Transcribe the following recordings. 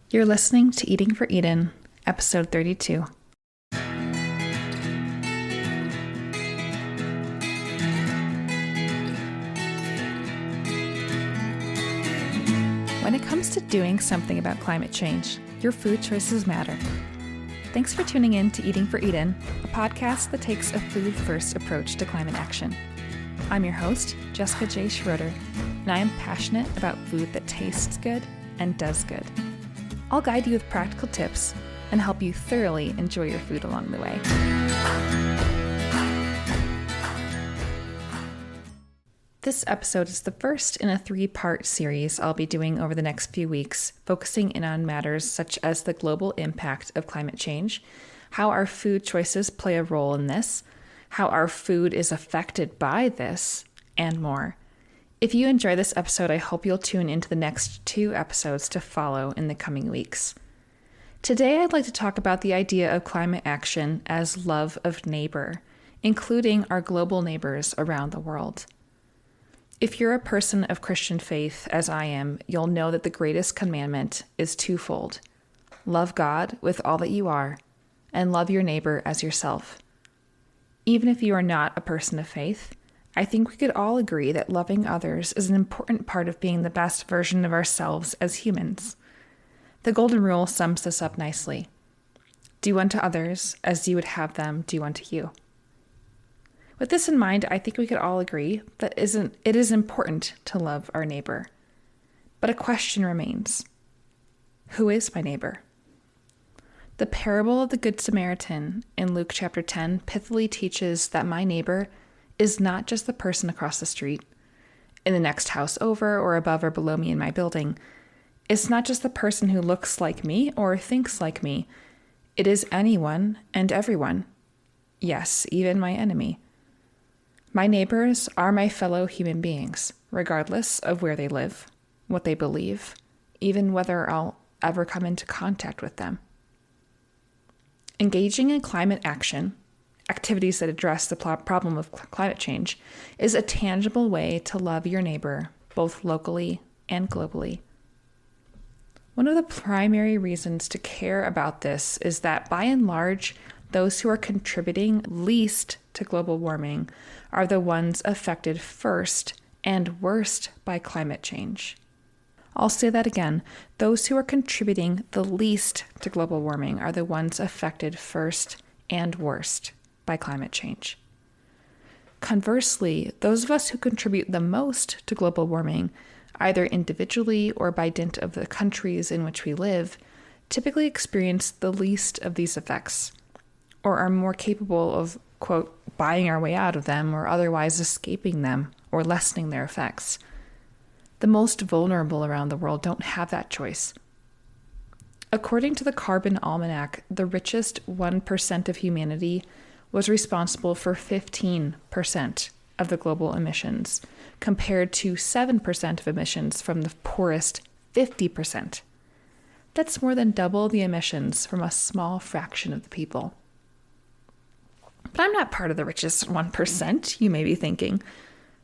You're listening to Eating for Eden, episode 32. When it comes to doing something about climate change, your food choices matter. Thanks for tuning in to Eating for Eden, a podcast that takes a food-first approach to climate action. I'm your host, Jessica J. Schroeder, and I am passionate about food that tastes good and does good. I'll guide you with practical tips and help you thoroughly enjoy your food along the way. This episode is the first in a 3-part series I'll be doing over the next few weeks, focusing in on matters such as the global impact of climate change, how our food choices play a role in this, how our food is affected by this, and more. If you enjoy this episode, I hope you'll tune into the next 2 episodes to follow in the coming weeks. Today, I'd like to talk about the idea of climate action as love of neighbor, including our global neighbors around the world. If you're a person of Christian faith, as I am, you'll know that the greatest commandment is twofold. Love God with all that you are, and love your neighbor as yourself. Even if you are not a person of faith, I think we could all agree that loving others is an important part of being the best version of ourselves as humans. The Golden Rule sums this up nicely. Do unto others as you would have them do unto you. With this in mind, I think we could all agree that it is important to love our neighbor. But a question remains. Who is my neighbor? The parable of the Good Samaritan in Luke chapter 10 pithily teaches that my neighbor is not just the person across the street, in the next house over, or above or below me in my building. It's not just the person who looks like me or thinks like me. It is anyone and everyone. Yes, even my enemy. My neighbors are my fellow human beings, regardless of where they live, what they believe, even whether I'll ever come into contact with them. Engaging in climate action, activities that address the problem of climate change, is a tangible way to love your neighbor, both locally and globally. One of the primary reasons to care about this is that, by and large, those who are contributing least to global warming are the ones affected first and worst by climate change. I'll say that again. Those who are contributing the least to global warming are the ones affected first and worst by climate change. Conversely, those of us who contribute the most to global warming, either individually or by dint of the countries in which we live, typically experience the least of these effects, or are more capable of, quote, buying our way out of them or otherwise escaping them or lessening their effects. The most vulnerable around the world don't have that choice. According to the Carbon Almanac, the richest 1% of humanity was responsible for 15% of the global emissions, compared to 7% of emissions from the poorest 50%. That's more than double the emissions from a small fraction of the people. But I'm not part of the richest 1%, you may be thinking.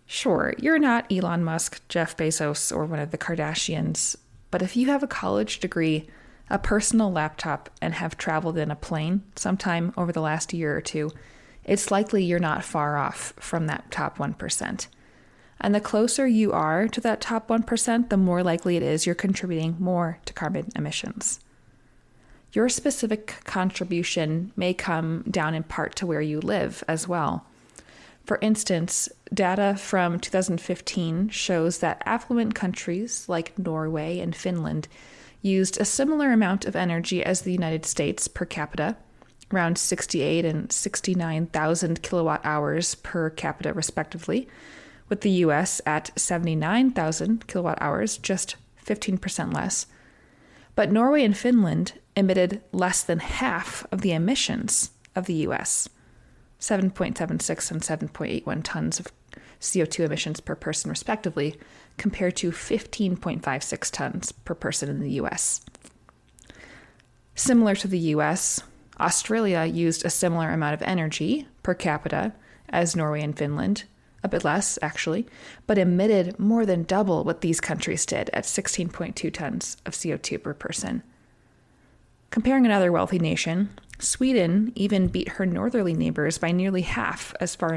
Sure, you're not Elon Musk, Jeff Bezos, or one of the Kardashians, but if you have a college degree, a personal laptop, and have traveled in a plane sometime over the last year or 2, it's likely you're not far off from that top 1%. And the closer you are to that top 1%, the more likely it is you're contributing more to carbon emissions. Your specific contribution may come down in part to where you live as well. For instance, data from 2015 shows that affluent countries like Norway and Finland used a similar amount of energy as the United States per capita, around 68 and 69,000 kilowatt hours per capita respectively, with the US at 79,000 kilowatt hours, just 15% less. But Norway and Finland emitted less than half of the emissions of the US, 7.76 and 7.81 tons of CO2 emissions per person respectively, compared to 15.56 tons per person in the US. Similar to the US, Australia used a similar amount of energy per capita as Norway and Finland, a bit less actually, but emitted more than double what these countries did at 16.2 tons of CO2 per person. Comparing another wealthy nation, Sweden even beat her northerly neighbors by nearly half as far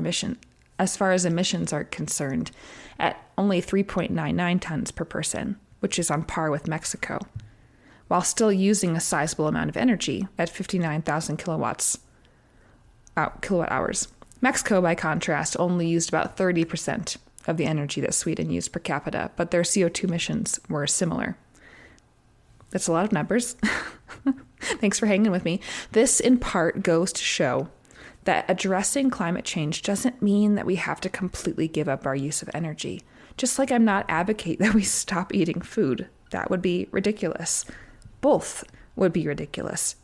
as emissions are concerned, at only 3.99 tons per person, which is on par with Mexico, while still using a sizable amount of energy at 59,000 kilowatt hours. Mexico, by contrast, only used about 30% of the energy that Sweden used per capita, but their CO2 emissions were similar. That's a lot of numbers. Thanks for hanging with me. This, in part, goes to show that addressing climate change doesn't mean that we have to completely give up our use of energy. Just like I'm not advocating that we stop eating food. That would be ridiculous. Both would be ridiculous.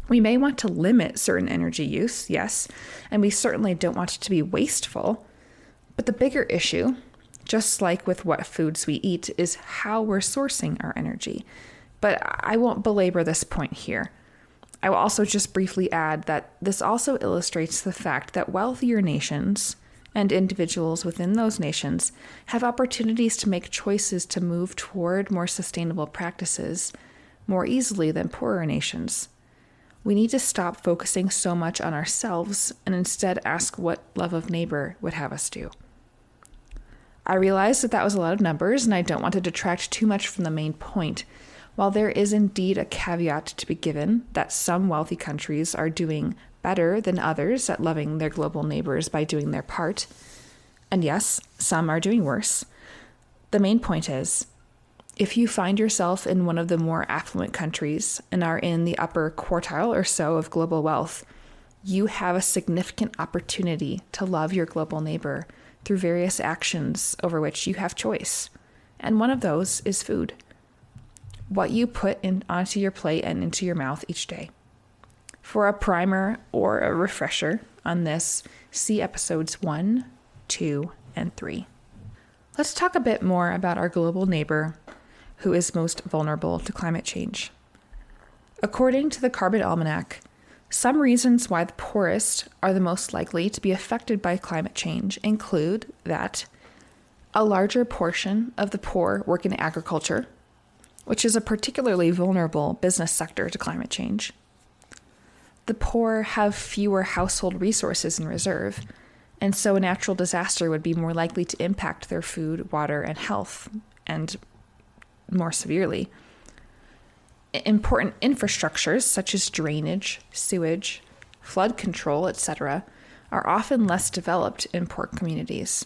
We may want to limit certain energy use, yes, and we certainly don't want it to be wasteful. But the bigger issue, just like with what foods we eat, is how we're sourcing our energy. But I won't belabor this point here. I will also just briefly add that this also illustrates the fact that wealthier nations and individuals within those nations have opportunities to make choices to move toward more sustainable practices more easily than poorer nations. We need to stop focusing so much on ourselves and instead ask what love of neighbor would have us do. I realize that was a lot of numbers, and I don't want to detract too much from the main point. While there is indeed a caveat to be given that some wealthy countries are doing better than others at loving their global neighbors by doing their part, and yes, some are doing worse, the main point is, if you find yourself in one of the more affluent countries and are in the upper quartile or so of global wealth, you have a significant opportunity to love your global neighbor through various actions over which you have choice. And one of those is food. What you put onto your plate and into your mouth each day. For a primer or a refresher on this, see episodes 1, 2, and 3. Let's talk a bit more about our global neighbor who is most vulnerable to climate change. According to the Carbon Almanac, some reasons why the poorest are the most likely to be affected by climate change include that a larger portion of the poor work in agriculture, which is a particularly vulnerable business sector to climate change. The poor have fewer household resources in reserve, and so a natural disaster would be more likely to impact their food, water, and health, and more severely. Important infrastructures such as drainage, sewage, flood control, etc., are often less developed in poor communities.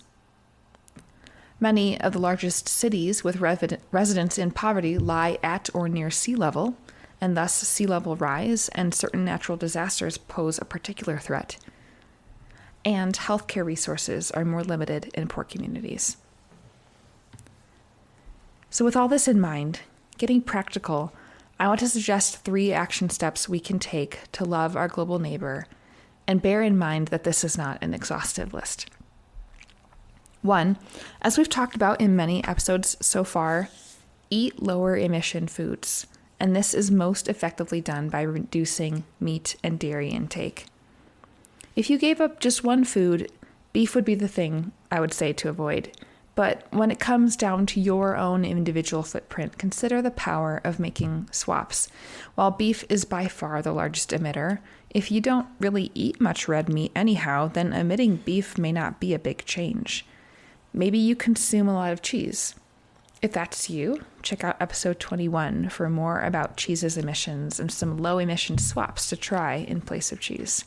Many of the largest cities with residents in poverty lie at or near sea level, and thus sea level rise and certain natural disasters pose a particular threat. And healthcare resources are more limited in poor communities. So with all this in mind, getting practical, I want to suggest 3 action steps we can take to love our global neighbor, and bear in mind that this is not an exhaustive list. 1, as we've talked about in many episodes so far, eat lower emission foods, and this is most effectively done by reducing meat and dairy intake. If you gave up just one food, beef would be the thing I would say to avoid. But when it comes down to your own individual footprint, consider the power of making swaps. While beef is by far the largest emitter, if you don't really eat much red meat anyhow, then omitting beef may not be a big change. Maybe you consume a lot of cheese. If that's you, check out episode 21 for more about cheese's emissions and some low-emission swaps to try in place of cheese.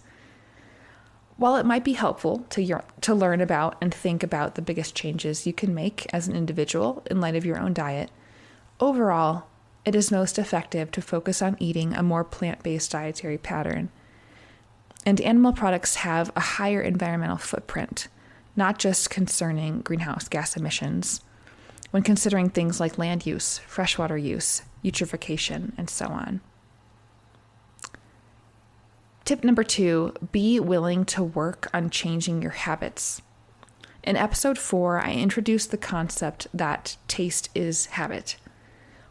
While it might be helpful to learn about and think about the biggest changes you can make as an individual in light of your own diet, overall, it is most effective to focus on eating a more plant-based dietary pattern. And animal products have a higher environmental footprint, not just concerning greenhouse gas emissions, when considering things like land use, freshwater use, eutrophication, and so on. Tip number 2, be willing to work on changing your habits. In episode 4, I introduced the concept that taste is habit.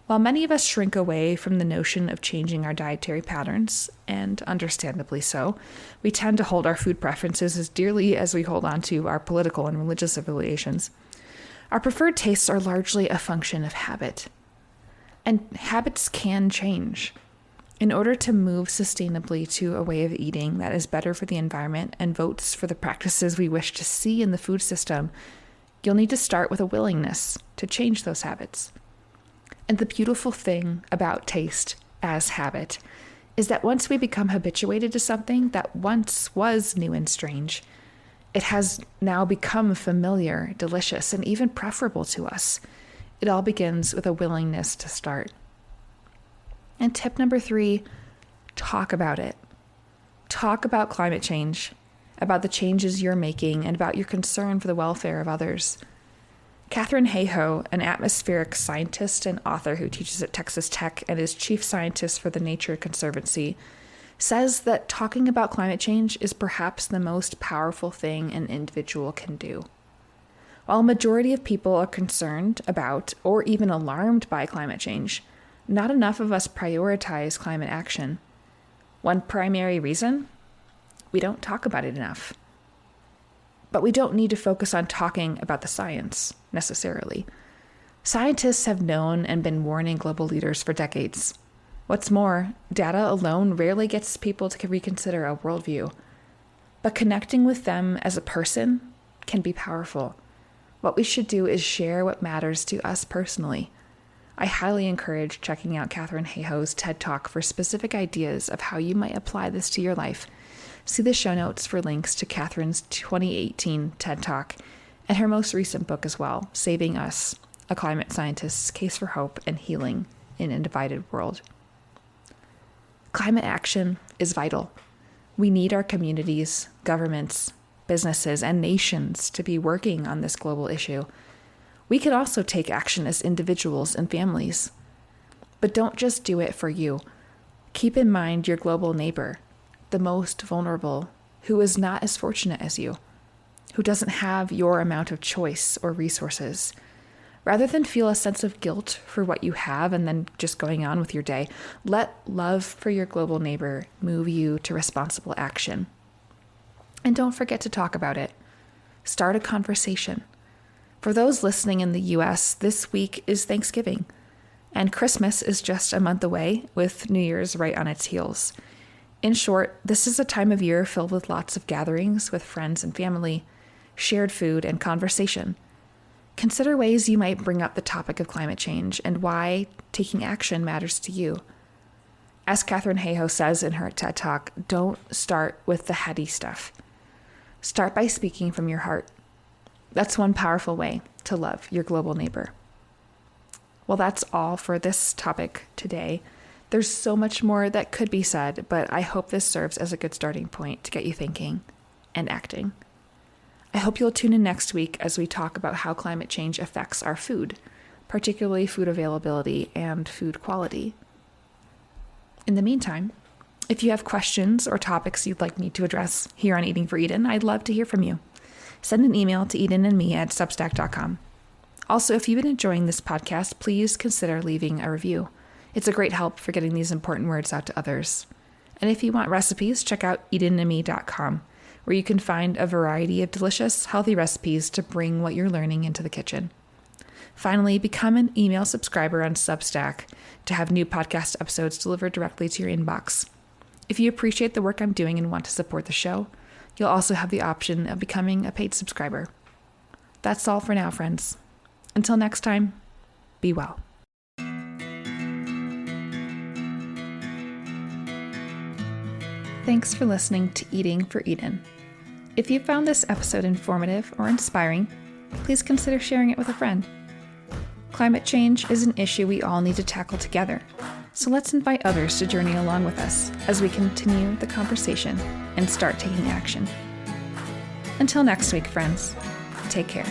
While many of us shrink away from the notion of changing our dietary patterns, and understandably so, we tend to hold our food preferences as dearly as we hold on to our political and religious affiliations. Our preferred tastes are largely a function of habit. And habits can change. In order to move sustainably to a way of eating that is better for the environment and votes for the practices we wish to see in the food system, you'll need to start with a willingness to change those habits. And the beautiful thing about taste as habit is that once we become habituated to something that once was new and strange, it has now become familiar, delicious, and even preferable to us. It all begins with a willingness to start. And tip number 3, talk about it. Talk about climate change, about the changes you're making, and about your concern for the welfare of others. Katharine Hayhoe, an atmospheric scientist and author who teaches at Texas Tech and is chief scientist for the Nature Conservancy, says that talking about climate change is perhaps the most powerful thing an individual can do. While a majority of people are concerned about or even alarmed by climate change, not enough of us prioritize climate action. One primary reason? We don't talk about it enough. But we don't need to focus on talking about the science, necessarily. Scientists have known and been warning global leaders for decades. What's more, data alone rarely gets people to reconsider a worldview. But connecting with them as a person can be powerful. What we should do is share what matters to us personally. I highly encourage checking out Katharine Hayhoe's TED Talk for specific ideas of how you might apply this to your life. See the show notes for links to Katharine's 2018 TED Talk and her most recent book as well, Saving Us, A Climate Scientist's Case for Hope and Healing in a Divided World. Climate action is vital. We need our communities, governments, businesses, and nations to be working on this global issue. We can also take action as individuals and families. But don't just do it for you. Keep in mind your global neighbor, the most vulnerable, who is not as fortunate as you, who doesn't have your amount of choice or resources. Rather than feel a sense of guilt for what you have and then just going on with your day, let love for your global neighbor move you to responsible action. And don't forget to talk about it. Start a conversation. For those listening in the US, this week is Thanksgiving, and Christmas is just a month away, with New Year's right on its heels. In short, this is a time of year filled with lots of gatherings with friends and family, shared food, and conversation. Consider ways you might bring up the topic of climate change and why taking action matters to you. As Katharine Hayhoe says in her TED Talk, don't start with the heady stuff. Start by speaking from your heart. That's one powerful way to love your global neighbor. Well, that's all for this topic today. There's so much more that could be said, but I hope this serves as a good starting point to get you thinking and acting. I hope you'll tune in next week as we talk about how climate change affects our food, particularly food availability and food quality. In the meantime, if you have questions or topics you'd like me to address here on Eating for Eden, I'd love to hear from you. Send an email to edenandme@substack.com. Also, if you've been enjoying this podcast, please consider leaving a review. It's a great help for getting these important words out to others. And if you want recipes, check out edenandme.com, where you can find a variety of delicious, healthy recipes to bring what you're learning into the kitchen. Finally, become an email subscriber on Substack to have new podcast episodes delivered directly to your inbox. If you appreciate the work I'm doing and want to support the show, you'll also have the option of becoming a paid subscriber. That's all for now, friends. Until next time, be well. Thanks for listening to Eating for Eden. If you found this episode informative or inspiring, please consider sharing it with a friend. Climate change is an issue we all need to tackle together, so let's invite others to journey along with us as we continue the conversation and start taking action. Until next week, friends, take care.